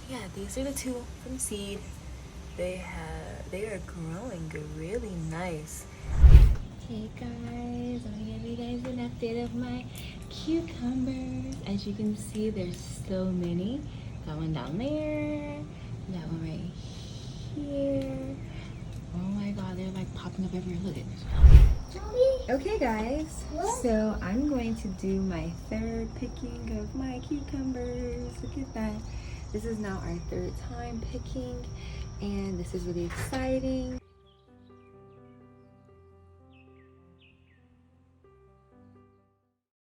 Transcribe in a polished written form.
yeah, these are the two from seed. They are growing really nice. Hey guys, I'm gonna give you guys an update of my cucumbers. As you can see, there's so many. Got one down there, that one right here. Oh my god, they're like popping up everywhere. Look at this. Okay guys, so I'm going to do my third picking of my cucumbers. Look at that. This is now our third time picking, and this is really exciting.